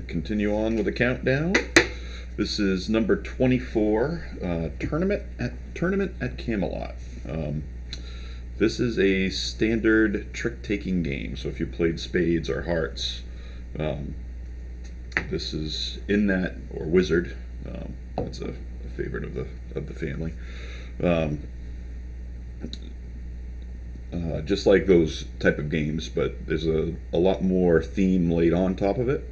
Continue on with the countdown. This is number 24, Tournament at Camelot. This is a standard trick-taking game. So if you played spades or hearts, this is in that, or wizard. That's a favorite of the family. Um, just like those type of games, but there's a lot more theme laid on top of it.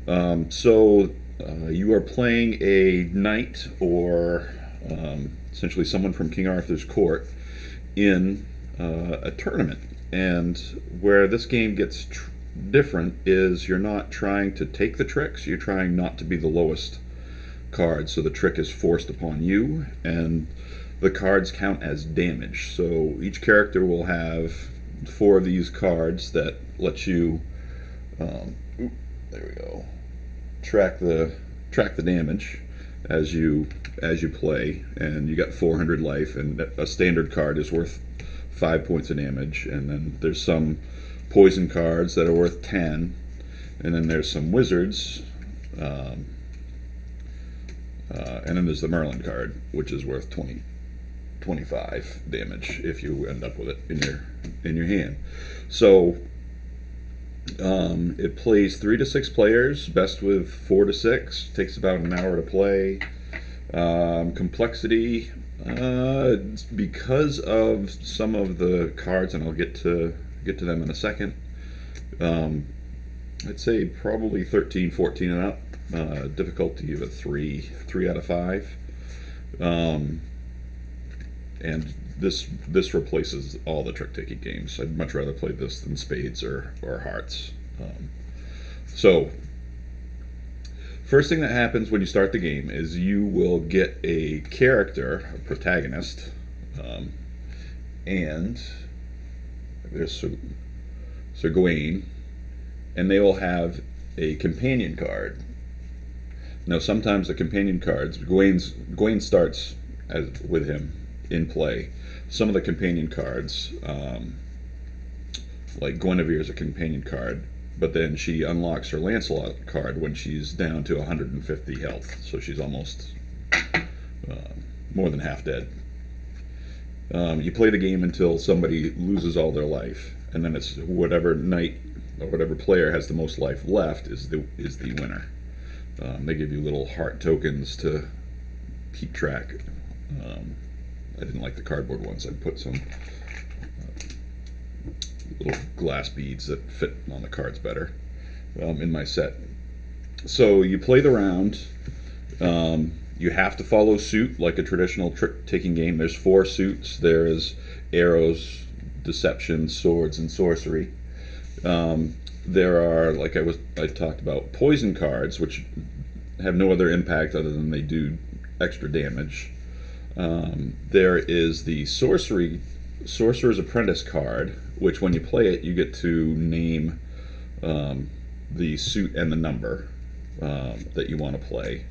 You are playing a knight, or essentially someone from King Arthur's court, in a tournament. And where this game gets different is you're not trying to take the tricks, you're trying not to be the lowest card. So the trick is forced upon you, and the cards count as damage. So each character will have four of these cards that let you, there we go, track the damage as you play, and you got 400 life, and a standard card is worth 5 points of damage, and then there's some poison cards that are worth 10, and then there's some wizards, and then there's the Merlin card, which is worth 25 damage if you end up with it in your hand. So it plays 3 to 6 players, best with 4 to 6. Takes about an hour to play. Complexity, because of some of the cards, and I'll get to them in a second. I'd say probably 13, 14 and up. Difficulty of a 3 out of 5. And this replaces all the trick-taking games. I'd much rather play this than spades or hearts. So, first thing that happens when you start the game is you will get a character, a protagonist, and there's Sir Gawain, and they will have a companion card. Now, sometimes the companion cards, Gawain starts with him in play. Some of the companion cards, like Guinevere is a companion card, but then she unlocks her Lancelot card when she's down to 150 health, so she's almost more than half dead. You play the game until somebody loses all their life, and then it's whatever knight or whatever player has the most life left is the winner. They give you little heart tokens to keep track. I didn't like the cardboard ones. I put some little glass beads that fit on the cards better in my set. So you play the round. You have to follow suit like a traditional trick-taking game. There's 4 suits. There's arrows, deception, swords, and sorcery. There are, like I talked about, poison cards, which have no other impact other than they do extra damage. There is the Sorcerer's Apprentice card, which when you play it, you get to name the suit and the number that you want to play.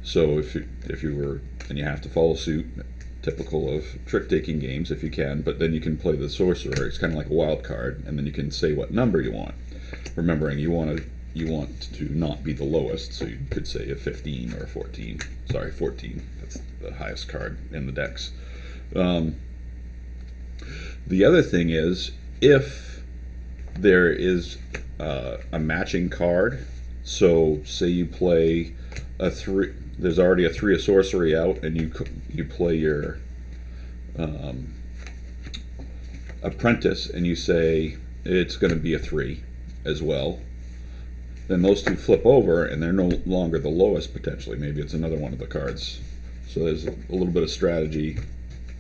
So if you were, and you have to follow suit, typical of trick-taking games if you can, but then you can play the Sorcerer. It's kind of like a wild card, and then you can say what number you want. Remembering you want to not be the lowest, so you could say a 15 or a 14. Sorry, 14. That's the highest card in the decks. The other thing is, if there is a matching card, so say you play a 3, there's already a 3 of sorcery out, and you play your apprentice, and you say it's going to be a 3 as well, then those two flip over, and they're no longer the lowest potentially. Maybe it's another one of the cards. So there's a little bit of strategy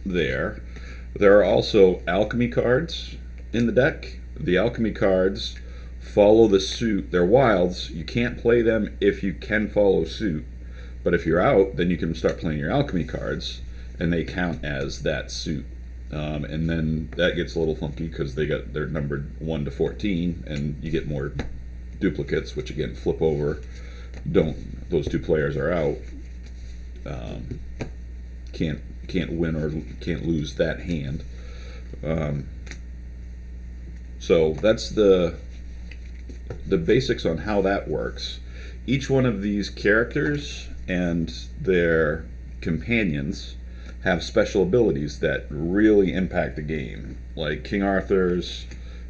there. There are also alchemy cards in the deck. The alchemy cards follow the suit. They're wilds. You can't play them if you can follow suit. But if you're out, then you can start playing your alchemy cards, and they count as that suit. And then that gets a little funky because they're numbered 1 to 14, and you get more duplicates, which again flip over. Those 2 players are out. Can't win or can't lose that hand. So that's the basics on how that works. Each one of these characters and their companions have special abilities that really impact the game. Like King Arthur's,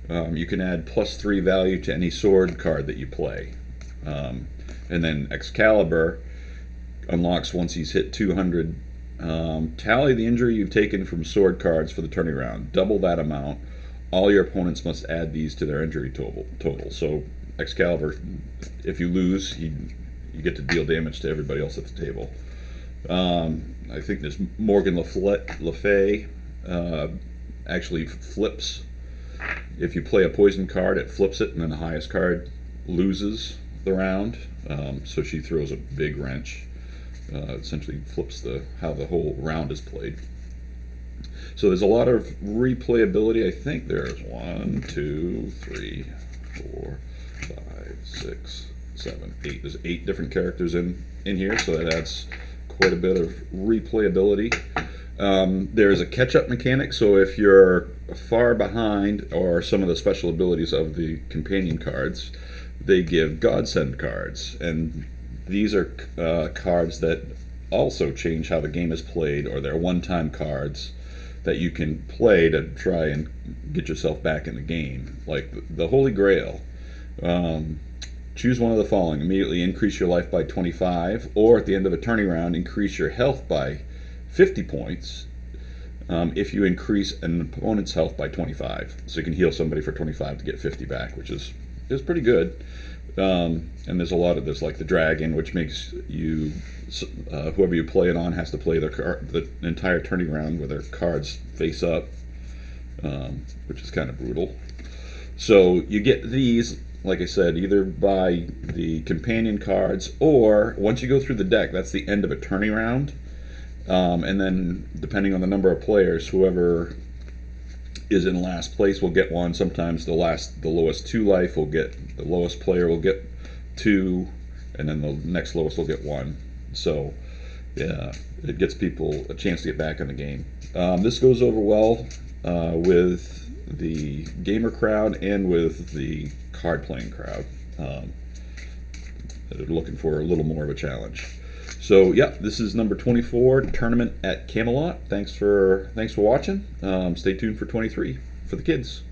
you can add +3 value to any sword card that you play. And then Excalibur unlocks once he's hit 200. Tally the injury you've taken from sword cards for the turning round. Double that amount. All your opponents must add these to their injury total. So Excalibur, if you lose, you get to deal damage to everybody else at the table. I think there's Morgan Le Fay actually flips. If you play a poison card, it flips it, and then the highest card loses the round. So she throws a big wrench. Essentially flips how the whole round is played. So there's a lot of replayability. I think there's 1, 2, 3, 4, 5, 6, 7, 8. There's 8 different characters in here, so that adds quite a bit of replayability. There's a catch-up mechanic, so if you're far behind or some of the special abilities of the companion cards, they give godsend cards, and these are cards that also change how the game is played, or they're one-time cards that you can play to try and get yourself back in the game. Like the Holy Grail. Choose one of the following. Immediately increase your life by 25, or at the end of a turning round, increase your health by 50 points if you increase an opponent's health by 25. So you can heal somebody for 25 to get 50 back, which is pretty good. And there's a lot of this, like the dragon, which makes you whoever you play it on has to play the entire turning round with their cards face up, which is kind of brutal. So you get these, like I said, either by the companion cards, or once you go through the deck, that's the end of a turning round. And then depending on the number of players, whoever is in last place will get one. Sometimes the lowest 2 life will get, the lowest player will get 2, and then the next lowest will get 1. So yeah, it gets people a chance to get back in the game. This goes over well with the gamer crowd and with the card playing crowd that are looking for a little more of a challenge. So yeah, this is number 24, Tournament at Camelot. Thanks for watching. Stay tuned for 23 for the kids.